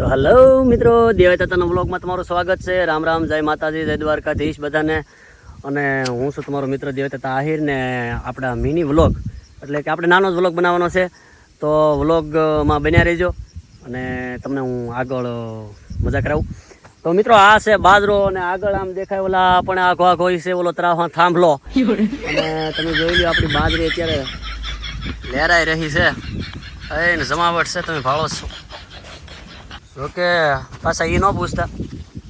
તો હલો મિત્રો, દેવતાના વ્લોગમાં તમારું સ્વાગત છે. રામ રામ, જય માતાજી, જય દ્વારકાધીશ બધાને. અને હું છું તમારો મિત્ર દેવતા આહિર ને આપણા મિની વ્લોગ એટલે કે આપણે નાનો જ વ્લોગ બનાવવાનો છે. તો વ્લોગમાં બન્યા રહેજો અને તમને હું આગળ મજા કરાવું. તો મિત્રો આ છે બાજરો અને આગળ આમ દેખાય ઓલા આપણે આખો આખો છે ઓલો ત્રાવા થાંભલો. અને તમે જોઈ લો આપણી બાજરી અત્યારે લહેરાઈ રહી છે. એને જમાવટ છે, તમે ભાળો છો. જોકે પાછા એ ન પૂછતા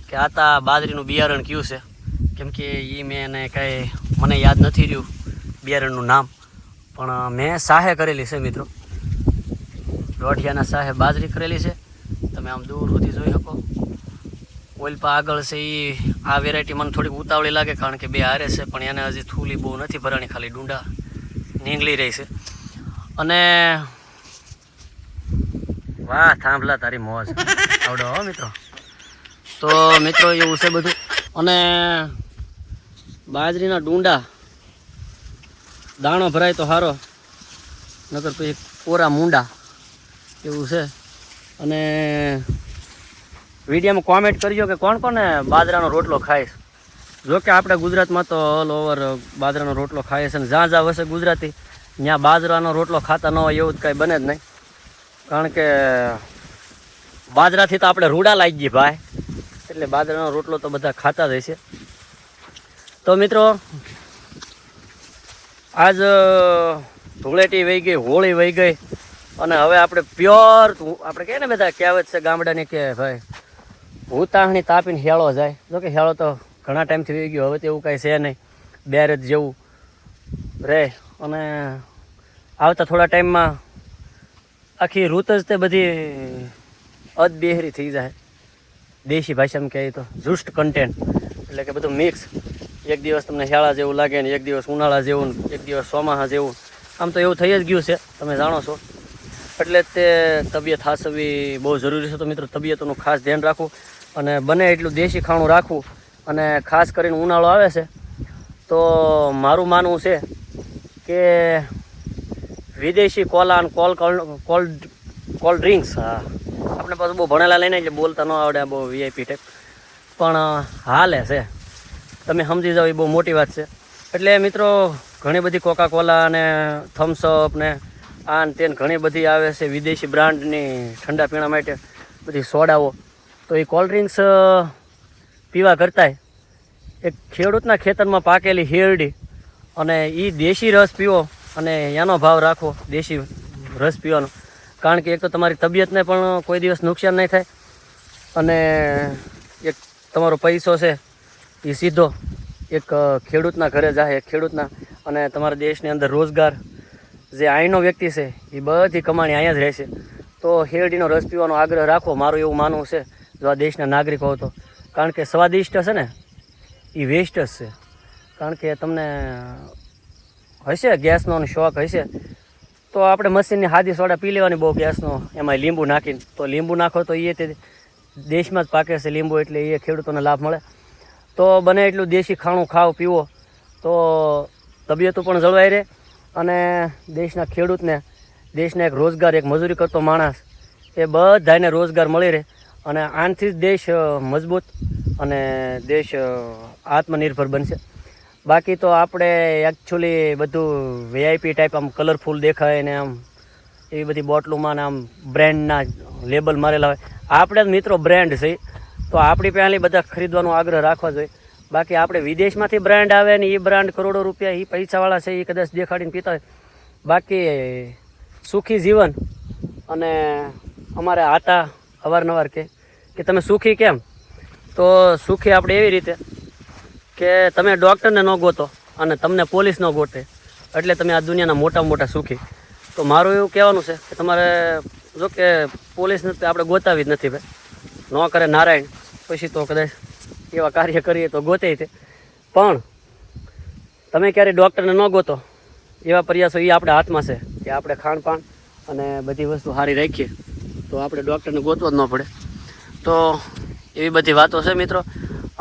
કે આ તા બાજરીનું બિયારણ કયું છે, કેમ કે એ મેં એને કાંઈ મને યાદ નથી રહ્યું બિયારણનું નામ, પણ મેં સાહે કરેલી છે મિત્રો. દોઢિયાના સાહે બાજરી કરેલી છે. તમે આમ દૂર સુધી જોઈ શકો. ઓલપા આગળ છે એ આ વેરાયટી મને થોડીક ઉતાવળી લાગે, કારણ કે બે હારે છે, પણ એને હજી થૂલી બહુ નથી ભરાણી, ખાલી ડુંડા નીંગળી રહી છે. અને વાહ થાંભલા તારી મોજ આવડો હો મિત્રો. તો મિત્રો એવું છે બધું. અને બાજરીના ડુંડા દાણો ભરાય તો સારો, નકર પછી કોરા મૂંડા એવું છે. અને વિડીયોમાં કોમેન્ટ કરજો કે કોણ કોને બાજરાનો રોટલો ખાય. જો કે આપણે ગુજરાતમાં તો ઓલ ઓવર બાજરાનો રોટલો ખાય છે, અને જ્યાં જ્યાં વસે ગુજરાતી ત્યાં બાજરાનો રોટલો ખાતા ન હોય એવું જ કાંઈ બને જ નહીં. કારણ કે બાજરાથી તો આપણે રૂડા લાગી ગઈ ભાઈ, એટલે બાજરાનો રોટલો તો બધા ખાતા જ હશે. તો મિત્રો આજ ધૂળેટી વહી ગઈ, હોળી વહી ગઈ, અને હવે આપણે પ્યોર આપણે કહીએ ને બધા કહેવત છે ગામડાની કે ભાઈ ઉતાહણી તાપીને હેળો જાય. જોકે હેળો તો ઘણા ટાઈમથી વહી ગયો, હવે તો એવું કાંઈ છે નહીં, બેર જ જેવું રહે. અને આવતા થોડા ટાઈમમાં આખી ઋત જ તે બધી અદબેહરી થઈ જાય. દેશી ભાષામાં કહે તો જુસ્ટ કન્ટેન્ટ, એટલે કે બધું મિક્સ. એક દિવસ તમને શાળા જેવું લાગે ને એક દિવસ ઉનાળા જેવું ને એક દિવસ ચોમાસા જેવું. આમ તો એવું થઈ જ ગયું છે, તમે જાણો છો. એટલે તે તબિયત હાચવવી બહુ જરૂરી છે. તો મિત્રો તબિયતનું ખાસ ધ્યાન રાખવું અને બને એટલું દેશી ખાણું રાખવું. અને ખાસ કરીને ઉનાળો આવે છે તો મારું માનવું છે કે વિદેશી કોલા અને કોલ્ડ ડ્રિંક્સ, હા આપણે પાછું બહુ ભણેલા લઈને એટલે બોલતા ન આવડે, બહુ વીઆઈપી ટાઈપ, પણ હાલે છે. તમે સમજી જાઓ એ બહુ મોટી વાત છે. એટલે મિત્રો ઘણી બધી કોકા કોલા અને થમ્સઅપ ને આ ને તે ઘણી બધી આવે છે વિદેશી બ્રાન્ડની ઠંડા પીણા માટે બધી સોડાઓ. તો એ કોલ્ડ ડ્રિંક્સ પીવા કરતાંય એક ખેડૂતના ખેતરમાં પાકેલી હેરડી અને એ દેશી રસ પીવો અને એનો ભાવ રાખો, દેશી રસ પીવાનો. કારણ કે એક તો તમારી તબિયતને પણ કોઈ દિવસ નુકસાન નહીં થાય, અને એક તમારો પૈસો છે એ સીધો એક ખેડૂતના ઘરે જાય, એક ખેડૂતના. અને તમારા દેશની અંદર રોજગાર જે અહીંનો વ્યક્તિ છે એ બધી કમાણી અહીંયા જ રહેશે. તો શેરડીનો રસ પીવાનો આગ્રહ રાખો, મારું એવું માનવું છે, જો આ દેશના નાગરિક હો તો. કારણ કે સ્વાદિષ્ટ છે ને એ વેસ્ટ જ છે. કારણ કે તમને હશે ગેસનો શોખ હશે તો આપણે મશીનની સાદી સોડા પી લેવાની, બહુ ગેસનો એમાં લીંબુ નાખીને. તો લીંબુ નાખો તો એ તે દેશમાં જ પાકે છે લીંબુ, એટલે એ ખેડૂતોને લાભ મળે. તો બને એટલું દેશી ખાણું ખાવ પીવો તો તબિયતો પણ જળવાઈ રહે, અને દેશના ખેડૂતને, દેશના એક રોજગાર, એક મજૂરી કરતો માણસ, એ બધાને રોજગાર મળી રહે. અને આનાથી જ દેશ મજબૂત અને દેશ આત્મનિર્ભર બનશે. બાકી તો આપણે એકચ્યુઅલી બધું વીઆઈપી ટાઈપ આમ કલરફુલ દેખાય ને આમ એવી બધી બોટલોમાં ને આમ બ્રાન્ડના લેબલ મારેલા હોય. આપણે જ મિત્રો બ્રાન્ડ છે, તો આપણી પહેલી બધા ખરીદવાનો આગ્રહ રાખવા જોઈએ. બાકી આપણે વિદેશમાંથી બ્રાન્ડ આવે ને એ બ્રાન્ડ કરોડો રૂપિયા એ પૈસાવાળા છે એ કદાચ દેખાડીને પીતા હોય. બાકી સુખી જીવન. અને અમારે આતા અવારનવાર કે તમે સુખી કેમ? તો સુખી આપણે એવી રીતે કે તમે ડૉક્ટરને ન ગોતો અને તમને પોલીસ ન ગોતે, એટલે તમે આ દુનિયાના મોટામાં મોટા સુખી. તો મારું એવું કહેવાનું છે કે તમારે જો કે પોલીસને આપણે ગોતાવી જ નથી ભાઈ, ન કરે નારાયણ પછી તો કદાચ એવા કાર્ય કરીએ તો ગોતે તે. પણ તમે ક્યારેય ડૉક્ટરને ન ગોતો એવા પ્રયાસો એ આપણે હાથમાં છે કે આપણે ખાનપાન અને બધી વસ્તુ સારી રાખીએ તો આપણે ડૉક્ટરને ગોતવો જ ન પડે. તો એવી બધી વાતો છે મિત્રો.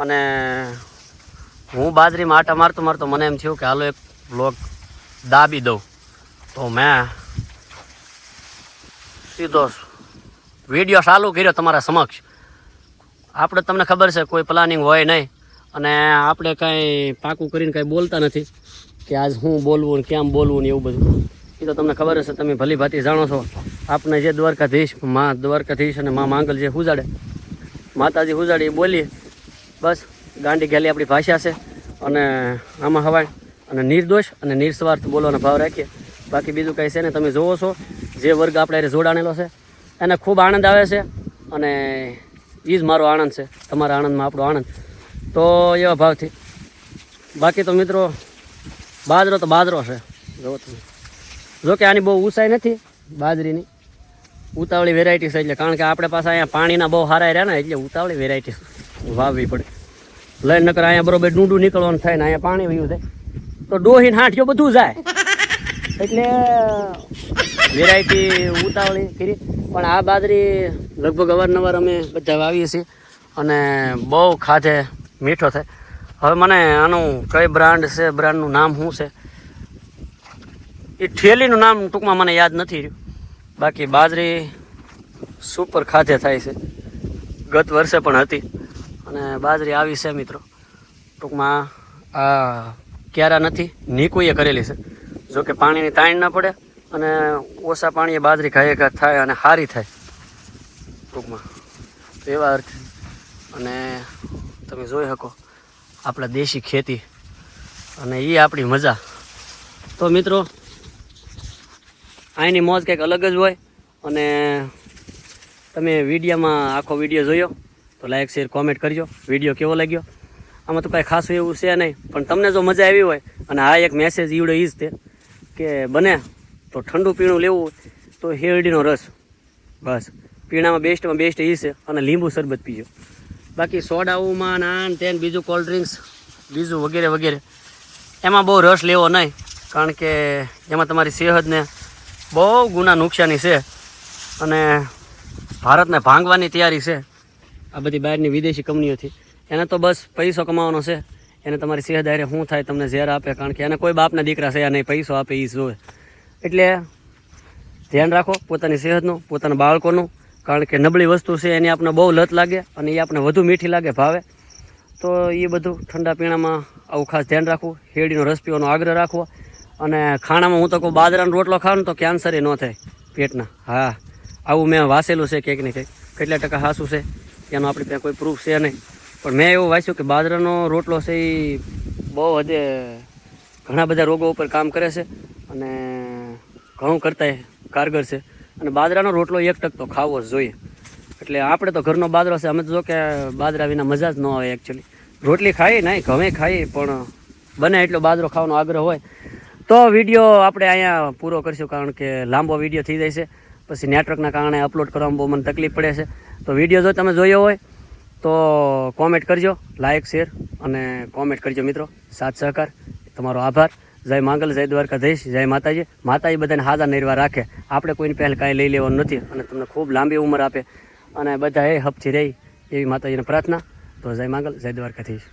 અને હું બાજરીમાં આટા મારતો મને એમ થયું કે હાલો એક વ્લોગ દાબી દઉં, તો મેં સીધો વિડીયો ચાલુ કર્યો તમારા સમક્ષ. આપણે તમને ખબર છે કોઈ પ્લાનિંગ હોય નહીં, અને આપણે કાંઈ પાકું કરીને કાંઈ બોલતા નથી કે આજ શું બોલવું ને કેમ બોલવું ને એવું બધું. એ તો તમને ખબર હશે, તમે ભલી ભાતી જાણો છો. આપણે જે દ્વારકાધીશ અને મા માંગલ જે હુજાડે, માતાજી હુજાડે એ બોલીએ બસ. ગાંડી ગેલી આપણી ભાષા છે, અને આમાં હવાય અને નિર્દોષ અને નિસ્વાર્થ બોલવાનો ભાવ રાખીએ. બાકી બીજું કાંઈ છે ને, તમે જોવો છો જે વર્ગ આપણે જોડાણેલો છે એને ખૂબ આનંદ આવે છે, અને એ જ મારો આનંદ છે, તમારા આનંદમાં આપણો આનંદ. તો એવા ભાવથી. બાકી તો મિત્રો બાજરો તો બાજરો છે. જો તમે જો કે આની બહુ ઊંચાઈ નથી બાજરીની, ઉતાવળી વેરાયટી છે. એટલે કારણ કે આપણે પાસે અહીંયા પાણીના બહુ સારા રહ્યા ને, એટલે ઉતાવળી વેરાયટી વાવવી પડે. લઈને નકર અહીંયા બરોબર ડૂંડું નીકળવાનું થાય ને અહીંયા પાણી વયું થાય તો ડોહીને હાંઠિયો બધું જાય. એટલે વેરાયટી ઉતાવળી કરી. પણ આ બાજરી લગભગ અવારનવાર અમે બધા વાવીએ છીએ, અને બહુ ખાધે મીઠો થાય. હવે મને આનું કઈ બ્રાન્ડ છે, બ્રાન્ડનું નામ શું છે એ ઠેલીનું નામ ટૂંકમાં મને યાદ નથી રહ્યું. બાકી બાજરી સુપર ખાધે થાય છે, ગત વર્ષે પણ હતી. અને બાજરી આવી છે મિત્રો. ટૂંકમાં આ ક્યારા નથી, નીકુએ કરેલી છે. જો કે પાણીની તાણ ના પડે, અને ઓછા પાણીએ બાજરી ઘાયે થાય અને સારી થાય ટૂંકમાં એવા અર્થ. અને તમે જોઈ શકો આપણા દેશી ખેતી, અને એ આપણી મજા. તો મિત્રો અહીંની મોજ કંઈક અલગ જ હોય. અને તમે વિડીયોમાં આખો વિડીયો જોયો તો લાઈક શેર કોમેન્ટ કરજો. વિડીયો કેવો લાગ્યો? આમાં તો કાંઈ ખાસું એવું છે નહીં, પણ તમને જો મજા આવી હોય, અને આ એક મેસેજ ઈવડો એ જ તે કે બને તો ઠંડુ પીણું લેવું તો શેરડીનો રસ, બસ પીણામાં બેસ્ટમાં બેસ્ટ એ છે. અને લીંબુ શરબત પીજો. બાકી સોડાઓમાં નાન તેન બીજું કોલ્ડ ડ્રિંક્સ બીજું વગેરે વગેરે એમાં બહુ રસ લેવો નહીં, કારણ કે એમાં તમારી સેહતને બહુ ગુના નુકસાની છે, અને ભારતને ભાંગવાની તૈયારી છે આ બધી બહારની વિદેશી કંપનીઓથી. એને તો બસ પૈસો કમાવાનો છે, એને તમારી સેહત હારે શું થાય તમને ઝેર આપે, કારણ કે એને કોઈ બાપના દીકરા છે નહીં, પૈસો આપે એ જોવે. એટલે ધ્યાન રાખો પોતાની સેહતનું, પોતાના બાળકોનું, કારણ કે નબળી વસ્તુ છે એની આપણને બહુ લત લાગે, અને એ આપણને વધુ મીઠી લાગે ભાવે. તો એ બધું ઠંડા પીણામાં આવું ખાસ ધ્યાન રાખવું. શેરડીનો રસ પીવાનો આગ્રહ રાખવો. અને ખાણામાં હું તો કહું બાજરાનો રોટલો ખાવ ને તો કેન્સર ન થાય પેટના. હા, આવું મેં વાંચેલું છે કંઈક ને કંઈક. કેટલા ટકા સાચું છે એનો આપણી પાસે કોઈ પ્રૂફ છે નહીં, પણ મેં એવું વાંચ્યું કે બાજરાનો રોટલો છે એ બહુ હદે ઘણા બધા રોગો ઉપર કામ કરે છે, અને ઘણું કરતાંય કારગર છે. અને બાજરાનો રોટલો 1% તો ખાવો જ જોઈએ. એટલે આપણે તો ઘરનો બાજરો છે, અમે તો જો કે બાજરા વિના મજા જ ન આવે એકચ્યુઅલી. રોટલી ખાઈ નહીં, ઘમે ખાઈ, પણ બને એટલો બાજરો ખાવાનો આગ્રહ હોય. તો વિડીયો આપણે અહીંયા પૂરો કરીશું, કારણ કે લાંબો વિડીયો થઈ જાય છે, પછી નેટવર્કના કારણે અપલોડ કરવામાં બહુ મને તકલીફ પડે છે. તો વિડીયો જો તમે જોયો હોય તો કોમેન્ટ કરજો, લાઇક શેર અને કોમેન્ટ કરજો મિત્રો. સાથ સહકાર તમારો આભાર. જય માંગલ, જય દ્વારકાધીશ, જય માતાજી. માતાજી બધાને હાજર નિર્વાહ રાખે. આપણે કોઈની પહેલ કાંઈ લઈ લેવાનું નથી, અને તમને ખૂબ લાંબી ઉંમર આપે, અને બધા એ હપથી રહી એવી માતાજીને પ્રાર્થના. તો જય માંગલ, જય દ્વારકાધીશ.